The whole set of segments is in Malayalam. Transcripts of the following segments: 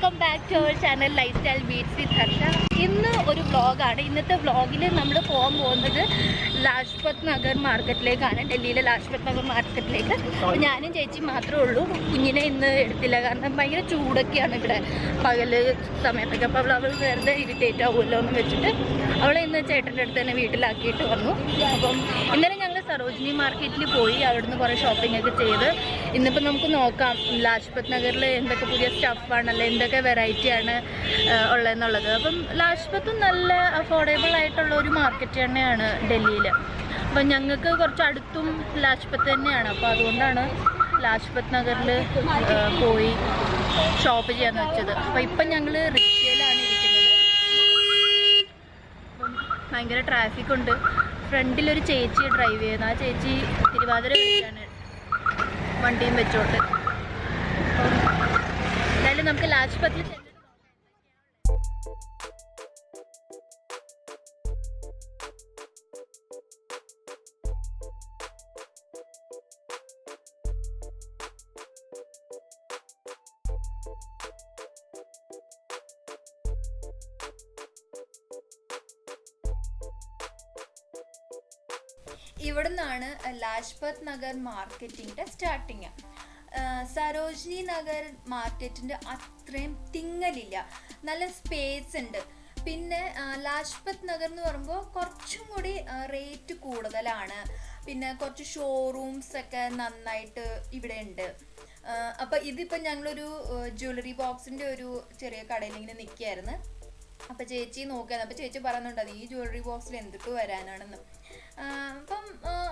Welcome back to our channel Lifestyle Beats with Harsha. ഇന്ന് ഒരു വ്ളോഗാണ്. ഇന്നത്തെ വ്ളോഗിൽ നമ്മൾ പോകാൻ പോകുന്നത് ലാജ്പത് നഗർ മാർക്കറ്റിലേക്കാണ്, ഡൽഹിയിലെ ലാജ്പത് നഗർ മാർക്കറ്റിലേക്ക്. അപ്പോൾ ഞാനും ചേച്ചി മാത്രമേ ഉള്ളൂ. കുഞ്ഞിനെ ഇന്ന് എടുത്തില്ല, കാരണം ഭയങ്കര ചൂടൊക്കെയാണ് ഇവിടെ പകല് സമയത്തൊക്കെ. അപ്പോൾ അവൾ വെറുതെ ഇറിറ്റേറ്റ് ആവുമല്ലോ എന്ന് വെച്ചിട്ട് അവളെ ഇന്ന് ചേട്ടൻ്റെ അടുത്ത് തന്നെ വീട്ടിലാക്കിയിട്ട് വന്നു. അപ്പം ഇന്നലെ ഞങ്ങൾ സരോജിനി മാർക്കറ്റിൽ പോയി, അവിടുന്ന് കുറേ ഷോപ്പിംഗ് ഒക്കെ ചെയ്ത്. ഇന്നിപ്പോൾ നമുക്ക് നോക്കാം ലാജ്പത് നഗറിൽ എന്തൊക്കെ പുതിയ സ്റ്റഫാണല്ലോ, എന്തൊക്കെ വെറൈറ്റിയാണ് ഉള്ളതെന്നുള്ളത്. അപ്പം ലാജ്പത്തും നല്ല അഫോർഡബിൾ ആയിട്ടുള്ള ഒരു മാർക്കറ്റ് തന്നെയാണ് ഡൽഹിയിൽ. അപ്പം ഞങ്ങൾക്ക് കുറച്ച് അടുത്തും ലാജ്പത്ത് തന്നെയാണ്. അപ്പോൾ അതുകൊണ്ടാണ് ലാജ്പത് നഗറിൽ പോയി ഷോപ്പ് ചെയ്യാന്ന് വെച്ചത്. അപ്പോൾ ഇപ്പം ഞങ്ങൾ റിക്ഷയിലാണ് ഇരിക്കുന്നത്. അപ്പം ഭയങ്കര ട്രാഫിക് ഉണ്ട്. ഫ്രണ്ടിലൊരു ചേച്ചി ഡ്രൈവ് ചെയ്യുന്നു. ആ ചേച്ചി തിരുവാതിര വെച്ചാണ് വണ്ടിയും വെച്ചോട്ട്. എന്തായാലും നമുക്ക് ലാജ്പത്തിൽ ഇവിടെ നിന്നാണ് ലാജ്പത് നഗർ മാർക്കറ്റിൻ്റെ സ്റ്റാർട്ടിങ്. സരോജിനി നഗർ മാർക്കറ്റിൻ്റെ അത്രയും തിങ്ങലില്ല, നല്ല സ്പേസ് ഉണ്ട്. പിന്നെ ലാജ്പത് നഗർ എന്ന് പറയുമ്പോൾ കുറച്ചും കൂടി റേറ്റ് കൂടുതലാണ്. പിന്നെ കുറച്ച് ഷോറൂംസ് ഒക്കെ നന്നായിട്ട് ഇവിടെ ഉണ്ട്. അപ്പോൾ ഇതിപ്പോൾ ഞങ്ങളൊരു ജ്വല്ലറി ബോക്സിൻ്റെ ഒരു ചെറിയ കടയിൽ ഇങ്ങനെ നിൽക്കുകയായിരുന്നു. അപ്പോൾ ചേച്ചി നോക്കിയാണ്. അപ്പോൾ ചേച്ചി പറയുന്നുണ്ട് അത് ഈ ജ്വല്ലറി ബോക്സിൽ എന്തൊക്കെ വരാനാണെന്ന്. അപ്പം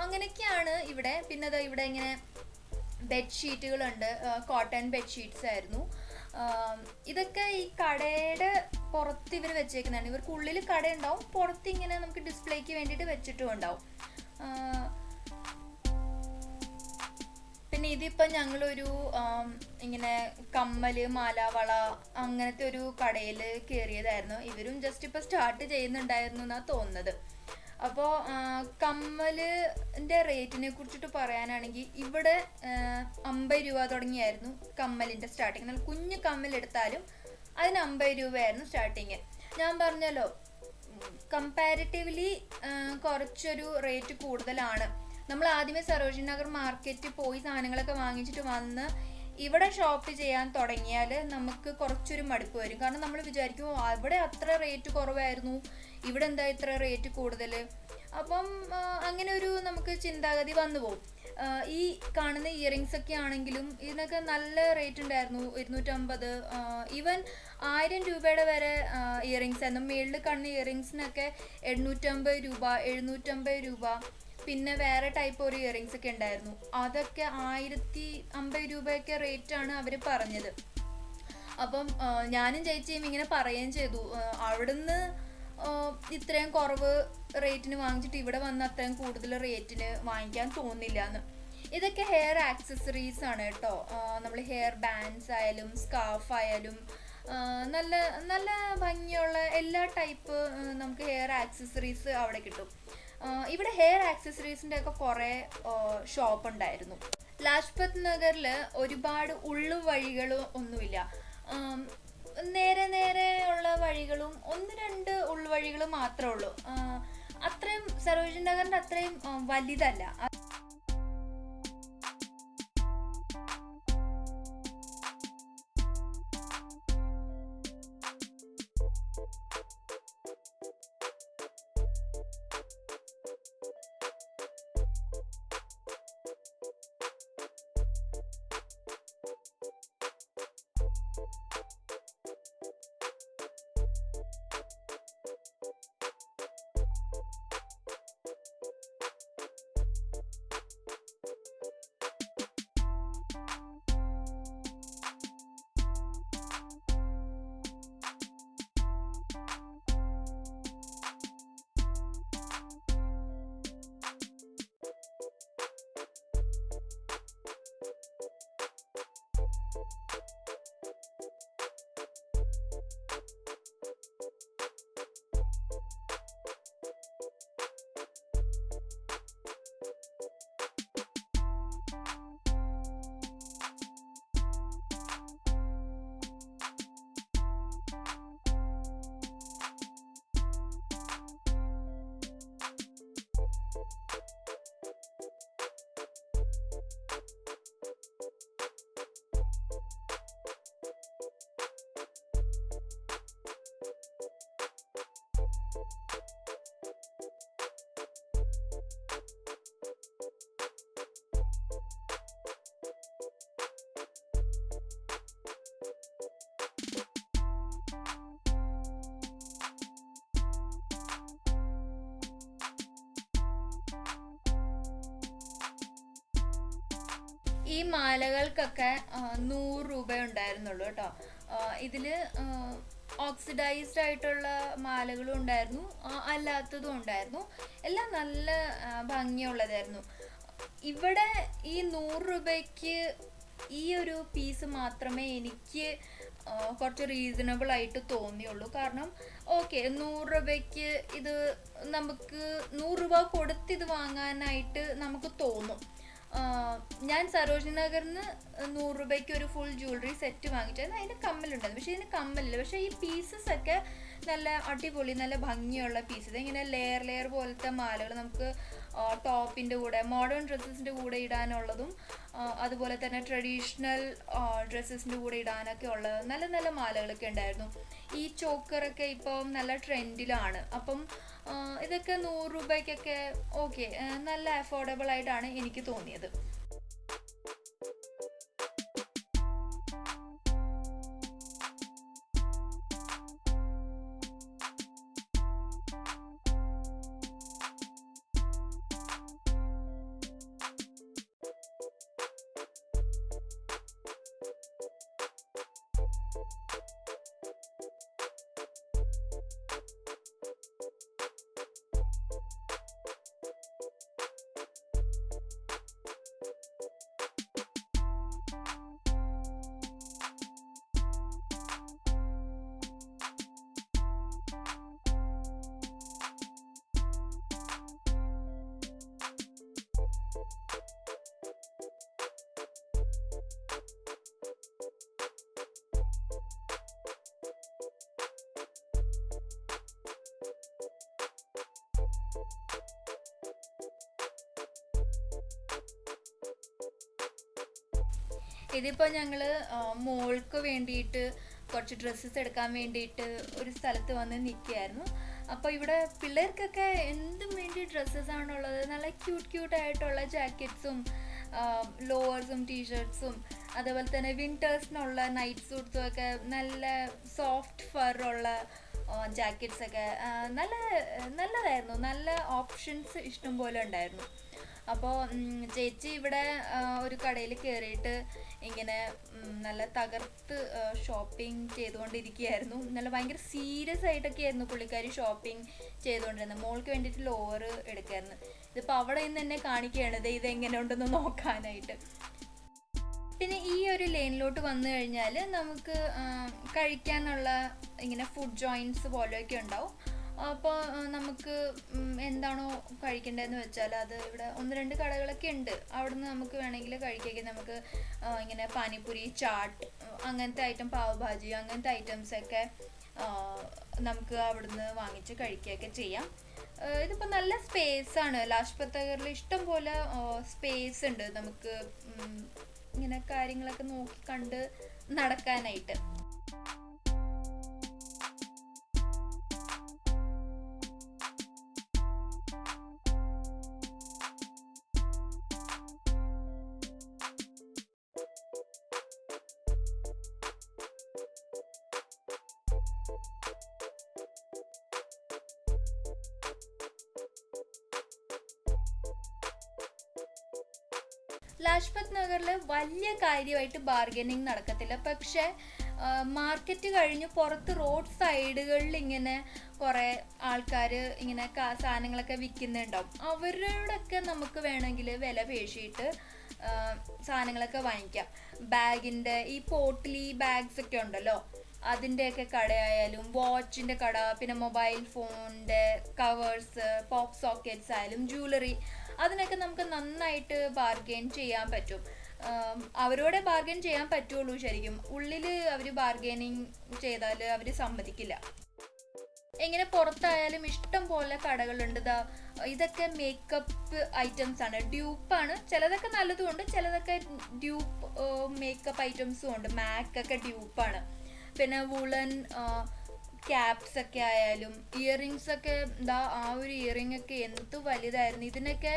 അങ്ങനെയൊക്കെയാണ് ഇവിടെ. പിന്നെ അത് ഇവിടെ ഇങ്ങനെ ബെഡ്ഷീറ്റുകളുണ്ട്, കോട്ടൺ ബെഡ്ഷീറ്റ്സ് ആയിരുന്നു. ഇതൊക്കെ ഈ കടയുടെ പുറത്ത് ഇവർ വെച്ചേക്കുന്നതാണ്. ഇവർക്കുള്ളിൽ കട ഉണ്ടാവും, പുറത്ത് ഇങ്ങനെ നമുക്ക് ഡിസ്പ്ലേക്ക് വേണ്ടിയിട്ട് വെച്ചിട്ടും ഉണ്ടാവും. പിന്നെ ഇതിപ്പോൾ ഞങ്ങളൊരു ഇങ്ങനെ കമ്മൽ, മാലാവള അങ്ങനത്തെ ഒരു കടയിൽ കയറിയതായിരുന്നു. ഇവരും ജസ്റ്റ് ഇപ്പോൾ സ്റ്റാർട്ട് ചെയ്യുന്നുണ്ടായിരുന്നു എന്നാണ് തോന്നുന്നത്. അപ്പോൾ കമ്മലിൻ്റെ റേറ്റിനെ കുറിച്ചിട്ട് പറയാനാണെങ്കിൽ ഇവിടെ 50 രൂപ തുടങ്ങിയായിരുന്നു കമ്മലിൻ്റെ സ്റ്റാർട്ടിങ്. നല്ല കുഞ്ഞ് കമ്മലെടുത്താലും അതിന് 50 രൂപയായിരുന്നു സ്റ്റാർട്ടിങ്. ഞാൻ പറഞ്ഞല്ലോ കമ്പാരിറ്റീവ്ലി കുറച്ചൊരു റേറ്റ് കൂടുതലാണ്. നമ്മൾ ആദ്യമേ സരോജിനി നഗർ മാർക്കറ്റിൽ പോയി സാധനങ്ങളൊക്കെ വാങ്ങിച്ചിട്ട് വന്ന് ഇവിടെ ഷോപ്പ് ചെയ്യാൻ തുടങ്ങിയാൽ നമുക്ക് കുറച്ചൊരു മടുപ്പ് വരും. കാരണം നമ്മൾ വിചാരിക്കും അവിടെ അത്ര റേറ്റ് കുറവായിരുന്നു, ഇവിടെ എന്താ ഇത്ര റേറ്റ് കൂടുതൽ. അപ്പം അങ്ങനെ ഒരു നമുക്ക് ചിന്താഗതി വന്നു പോകും. ഈ കാണുന്ന ഇയറിങ്സ് ഒക്കെ ആണെങ്കിലും ഇതിനൊക്കെ നല്ല റേറ്റ് ഉണ്ടായിരുന്നു. 250, ഈവൻ 1000 രൂപയുടെ വരെ ഇയറിങ്സ് ആയിരുന്നു. മേളിൽ കാണുന്ന ഇയറിങ്സിനൊക്കെ 850 രൂപ, 750 രൂപ. പിന്നെ വേറെ ടൈപ്പ് ഒരു ഇയറിങ്സ് ഒക്കെ ഉണ്ടായിരുന്നു, അതൊക്കെ 1050 രൂപയൊക്കെ റേറ്റാണ് അവർ പറഞ്ഞത്. അപ്പം ഞാനും ചേച്ചിയും ഇങ്ങനെ പറയുകയും ചെയ്തു, അവിടുന്ന് ഇത്രയും കുറവ് റേറ്റിന് വാങ്ങിച്ചിട്ട് ഇവിടെ വന്ന് അത്രയും കൂടുതൽ റേറ്റിന് വാങ്ങിക്കാൻ തോന്നില്ല എന്ന്. ഇതൊക്കെ ഹെയർ ആക്സസറീസ് ആണ് കേട്ടോ. നമ്മൾ ഹെയർ ബാൻഡ്സ് ആയാലും സ്കാർഫ് ആയാലും നല്ല നല്ല ഭംഗിയുള്ള എല്ലാ ടൈപ്പ് നമുക്ക് ഹെയർ ആക്സസറീസ് അവിടെ കിട്ടും. ഇവിടെ ഹെയർ ആക്സസറീസിൻ്റെ ഒക്കെ കുറേ ഷോപ്പ് ഉണ്ടായിരുന്നു. ലാജ്പത് നഗറിൽ ഒരുപാട് ഉള്ളുവഴികൾ ഒന്നുമില്ല. നേരെ നേരെ ഉള്ള വഴികളും 1-2 ഉൾവഴികൾ മാത്രമേ ഉള്ളൂ. അത്രയും സരോജിനി നഗറിൻ്റെ അത്രയും വലുതല്ല. ഈ മാലകൾക്കൊക്കെ 100 രൂപ ഉണ്ടായിരുന്നുള്ളൂ കേട്ടോ. ഇതിൽ ഓക്സിഡൈസ്ഡ് ആയിട്ടുള്ള മാലകളും ഉണ്ടായിരുന്നു, അല്ലാത്തതും ഉണ്ടായിരുന്നു. എല്ലാം നല്ല ഭംഗിയുള്ളതായിരുന്നു. ഇവിടെ ഈ 100 രൂപയ്ക്ക് ഈ ഒരു പീസ് മാത്രമേ എനിക്ക് കുറച്ച് റീസണബിൾ ആയിട്ട് തോന്നിയുള്ളൂ. കാരണം ഓക്കെ, 100 രൂപയ്ക്ക് ഇത് നമുക്ക് 100 രൂപ കൊടുത്ത് ഇത് വാങ്ങാനായിട്ട് നമുക്ക് തോന്നും. ഞാൻ സരോജിനി നഗറിൽ നിന്ന് 100 രൂപയ്ക്ക് ഒരു ഫുൾ ജ്വല്ലറി സെറ്റ് വാങ്ങിച്ചായിരുന്നു. അതിന് കമ്മലുണ്ടായിരുന്നു, പക്ഷേ ഇതിന് കമ്മലില്ല. പക്ഷേ ഈ പീസസ് ഒക്കെ നല്ല അടിപൊളി, നല്ല ഭംഗിയുള്ള പീസസ്. ഇങ്ങനെ ലെയർ പോലത്തെ മാലകൾ നമുക്ക് ടോപ്പിൻ്റെ കൂടെ, മോഡേൺ ഡ്രസ്സസിൻ്റെ കൂടെ ഇടാനുള്ളതും അതുപോലെ തന്നെ ട്രഡീഷണൽ ഡ്രസ്സസിൻ്റെ കൂടെ ഇടാനൊക്കെ ഉള്ള നല്ല നല്ല മാലകളൊക്കെ ഉണ്ടായിരുന്നു. ഈ ചോക്കറൊക്കെ ഇപ്പം നല്ല ട്രെൻഡിലാണ്. അപ്പം ഇതൊക്കെ 100 രൂപയ്ക്കൊക്കെ ഓക്കെ, നല്ല അഫോർഡബിൾ ആയിട്ടാണ് എനിക്ക് തോന്നിയത്. ഇതിപ്പോൾ ഞങ്ങൾ മോൾക്ക് വേണ്ടിയിട്ട് കുറച്ച് ഡ്രസ്സസ് എടുക്കാൻ വേണ്ടിയിട്ട് ഒരു സ്ഥലത്ത് വന്ന് നിൽക്കുകയായിരുന്നു. അപ്പോൾ ഇവിടെ പിള്ളേർക്കൊക്കെ എന്തും വേണ്ടി ഡ്രസ്സസാണുള്ളത്. നല്ല ക്യൂട്ടായിട്ടുള്ള ജാക്കറ്റ്സും ലോവേഴ്സും ടീഷർട്ട്സും അതേപോലെ തന്നെ വിൻ്റേഴ്സിനുള്ള നൈറ്റ് സൂട്ട്സും ഒക്കെ നല്ല സോഫ്റ്റ് ഫറുള്ള ജാക്കറ്റ്സൊക്കെ നല്ലതായിരുന്നു. നല്ല ഓപ്ഷൻസ് ഇഷ്ടംപോലെ ഉണ്ടായിരുന്നു. അപ്പോൾ ചേച്ചി ഇവിടെ ഒരു കടയിൽ കയറിയിട്ട് ഇങ്ങനെ നല്ല തകർത്ത് ഷോപ്പിംഗ് ചെയ്തുകൊണ്ടിരിക്കുകയായിരുന്നു. നല്ല ഭയങ്കര സീരിയസ് ആയിട്ടൊക്കെ ആയിരുന്നു പുള്ളിക്കാരി ഷോപ്പിംഗ് ചെയ്തുകൊണ്ടിരുന്നത്. മോൾക്ക് വേണ്ടിയിട്ട് ലോവർ എടുക്കായിരുന്നു. ഇതിപ്പോൾ അവിടെ നിന്ന് തന്നെ കാണിക്കുകയാണ് ഇതെങ്ങനെ ഉണ്ടെന്ന് നോക്കാനായിട്ട്. പിന്നെ ഈ ഒരു ലൈനിലോട്ട് വന്നു കഴിഞ്ഞാൽ നമുക്ക് കഴിക്കാനുള്ള ഇങ്ങനെ ഫുഡ് ജോയിൻറ്റ്സ് പോലെയൊക്കെ ഉണ്ടാവും. അപ്പോൾ നമുക്ക് എന്താണോ കഴിക്കേണ്ടതെന്ന് വെച്ചാൽ അത് ഇവിടെ 1-2 കടകളൊക്കെ ഉണ്ട്. അവിടുന്ന് നമുക്ക് വേണമെങ്കിൽ കഴിക്കുകയൊക്കെ. നമുക്ക് ഇങ്ങനെ പാനിപ്പൂരി, ചാട്ട്, അങ്ങനത്തെ ഐറ്റം, പാവ് ഭാജി, അങ്ങനത്തെ ഐറ്റംസൊക്കെ നമുക്ക് അവിടുന്ന് വാങ്ങിച്ച് കഴിക്കുകയൊക്കെ ചെയ്യാം. ഇതിപ്പോൾ നല്ല സ്പേസാണ്. ലാജ്പത് നഗറിൽ ഇഷ്ടം പോലെ സ്പേസ് ഉണ്ട് നമുക്ക് ഇങ്ങനെ കാര്യങ്ങളൊക്കെ നോക്കി കണ്ട് നടക്കാനായിട്ട്. ലാജ്പത് നഗറിൽ വലിയ കാര്യമായിട്ട് ബാർഗനിങ് നടക്കത്തില്ല. പക്ഷേ മാർക്കറ്റ് കഴിഞ്ഞ് പുറത്ത് റോഡ് സൈഡുകളിൽ ഇങ്ങനെ കുറേ ആൾക്കാർ ഇങ്ങനെ സാധനങ്ങളൊക്കെ വിൽക്കുന്നുണ്ടാവും. അവരോടൊക്കെ നമുക്ക് വേണമെങ്കിൽ വില പേശിയിട്ട് സാധനങ്ങളൊക്കെ വാങ്ങിക്കാം. ബാഗിൻ്റെ ഈ പോട്ട്ലി ബാഗ്സ് ഒക്കെ ഉണ്ടല്ലോ, അതിൻ്റെയൊക്കെ കടയായാലും, വാച്ചിൻ്റെ കട, പിന്നെ മൊബൈൽ ഫോണിൻ്റെ കവേഴ്സ്, പോപ്പ് സോക്കറ്റ്സ് ആയാലും, ജ്വല്ലറി, അതിനൊക്കെ നമുക്ക് നന്നായിട്ട് ബാർഗെയിൻ ചെയ്യാൻ പറ്റും. അവരോടെ ബാർഗെയിൻ ചെയ്യാൻ പറ്റുള്ളൂ. ശരിക്കും ഉള്ളിൽ അവർ ബാർഗെയിനിങ് ചെയ്താൽ അവർ സമ്മതിക്കില്ല. എങ്ങനെ പുറത്തായാലും ഇഷ്ടം പോലെ കടകളുണ്ട്. ഇതൊക്കെ മേക്കപ്പ് ഐറ്റംസ് ആണ്, ഡ്യൂപ്പാണ്. ചിലതൊക്കെ നല്ലതുമുണ്ട്, ചിലതൊക്കെ ഡ്യൂപ്പ് മേക്കപ്പ് ഐറ്റംസും ഉണ്ട്. മാക്കൊക്കെ ഡ്യൂപ്പാണ്. പിന്നെ വുളൻ ക്യാപ്സ് ഒക്കെ ആയാലും, ഇയറിങ്സ് ഒക്കെ ആ ഒരു ഇയറിംഗ് ഒക്കെ എന്ത് വലുതായിരുന്നു. ഇതിനൊക്കെ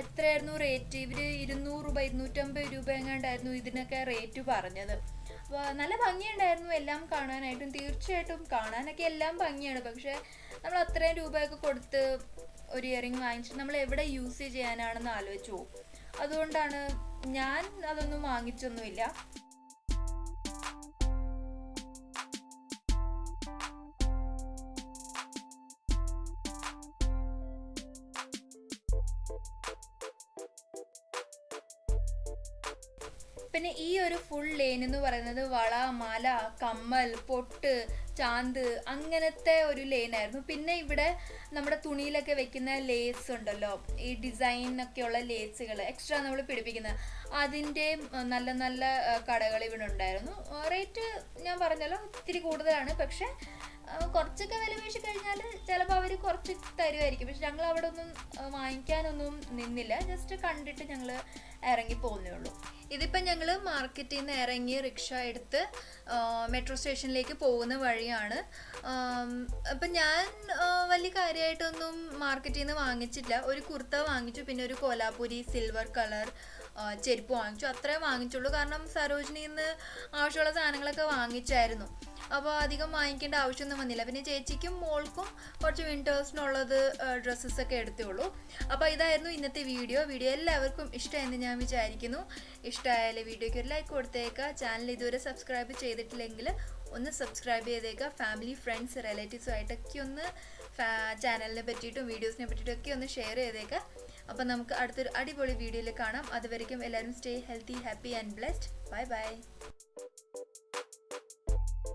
എത്രയായിരുന്നു റേറ്റ്? ഇവർ 200 രൂപ 250 രൂപ എങ്ങാണ്ടായിരുന്നു ഇതിനൊക്കെ റേറ്റ് പറഞ്ഞത്. അപ്പോൾ നല്ല ഭംഗിയുണ്ടായിരുന്നു എല്ലാം കാണാനായിട്ടും. തീർച്ചയായിട്ടും കാണാനൊക്കെ എല്ലാം ഭംഗിയാണ്. പക്ഷേ നമ്മൾ അത്രയും രൂപയൊക്കെ കൊടുത്ത് ഒരു ഇയറിംഗ് വാങ്ങിച്ചിട്ട് നമ്മൾ എവിടെ യൂസ് ചെയ്യാനാണെന്ന് ആലോചിച്ച് പോകും. അതുകൊണ്ടാണ് ഞാൻ അതൊന്നും വാങ്ങിച്ചൊന്നുമില്ല. പിന്നെ ഈ ഒരു ഫുൾ ലെയിൻ എന്ന് പറയുന്നത് വള, മാല, കമ്മൽ, പൊട്ട്, ചാന്ത് അങ്ങനത്തെ ഒരു ലെയിനായിരുന്നു. പിന്നെ ഇവിടെ നമ്മുടെ തുണിയിലൊക്കെ വെക്കുന്ന ലേസ് ഉണ്ടല്ലോ, ഈ ഡിസൈനൊക്കെയുള്ള ലേസുകൾ എക്സ്ട്രാ നമ്മൾ പിടിപ്പിക്കുന്നത്, അതിൻ്റെ നല്ല നല്ല കടകൾ ഇവിടെ ഉണ്ടായിരുന്നു. റേറ്റ് ഞാൻ പറഞ്ഞല്ലോ ഇത്തിരി കൂടുതലാണ്, പക്ഷെ കുറച്ചൊക്കെ വില വീശി കഴിഞ്ഞാൽ ചിലപ്പോൾ അവർ കുറച്ച് തരുമായിരിക്കും. പക്ഷെ ഞങ്ങൾ അവിടെ ഒന്നും വാങ്ങിക്കാനൊന്നും നിന്നില്ല, ജസ്റ്റ് കണ്ടിട്ട് ഞങ്ങൾ ഇറങ്ങി പോകുന്നേ ഉള്ളൂ. ഇതിപ്പം ഞങ്ങൾ മാർക്കറ്റിൽ നിന്ന് ഇറങ്ങി റിക്ഷ എടുത്ത് മെട്രോ സ്റ്റേഷനിലേക്ക് പോകുന്ന വഴിയാണ്. അപ്പം ഞാൻ വലിയ കാര്യമായിട്ടൊന്നും മാർക്കറ്റിൽ നിന്ന് വാങ്ങിച്ചില്ല. ഒരു കുർത്ത വാങ്ങിച്ചു, പിന്നെ ഒരു കോലാപുരി സിൽവർ കളർ ചെരുപ്പ് വാങ്ങിച്ചു, അത്രേ വാങ്ങിച്ചുള്ളൂ. കാരണം സരോജിനിയിൽ നിന്ന് ആവശ്യമുള്ള സാധനങ്ങളൊക്കെ വാങ്ങിച്ചായിരുന്നു, അപ്പോൾ അധികം വാങ്ങിക്കേണ്ട ആവശ്യമൊന്നും വന്നില്ല. പിന്നെ ചേച്ചിക്കും മോൾക്കും കുറച്ച് വിൻറ്റേഴ്സിനുള്ളത് ഡ്രസ്സസൊക്കെ എടുത്തേ ഉള്ളൂ. അപ്പോൾ ഇതായിരുന്നു ഇന്നത്തെ വീഡിയോ. എല്ലാവർക്കും ഇഷ്ടമായെന്ന് ഞാൻ വിചാരിക്കുന്നു. ഇഷ്ടമായാലും വീഡിയോയ്ക്ക് ഒരു ലൈക്ക് കൊടുത്തേക്കുക. ചാനൽ ഇതുവരെ സബ്സ്ക്രൈബ് ചെയ്തിട്ടില്ലെങ്കിൽ ഒന്ന് സബ്സ്ക്രൈബ് ചെയ്തേക്കുക. ഫാമിലി, ഫ്രണ്ട്സ്, റിലേറ്റീവ്സുമായിട്ടൊക്കെ ഒന്ന് ചാനലിനെ പറ്റിയിട്ടും വീഡിയോസിനെ പറ്റിയിട്ടൊക്കെ ഒന്ന് ഷെയർ ചെയ്തേക്കുക. അപ്പം നമുക്ക് അടുത്തൊരു അടിപൊളി വീഡിയോയിൽ കാണാം. അതുവരയ്ക്കും എല്ലാവരും stay healthy, happy and blessed. Bye bye.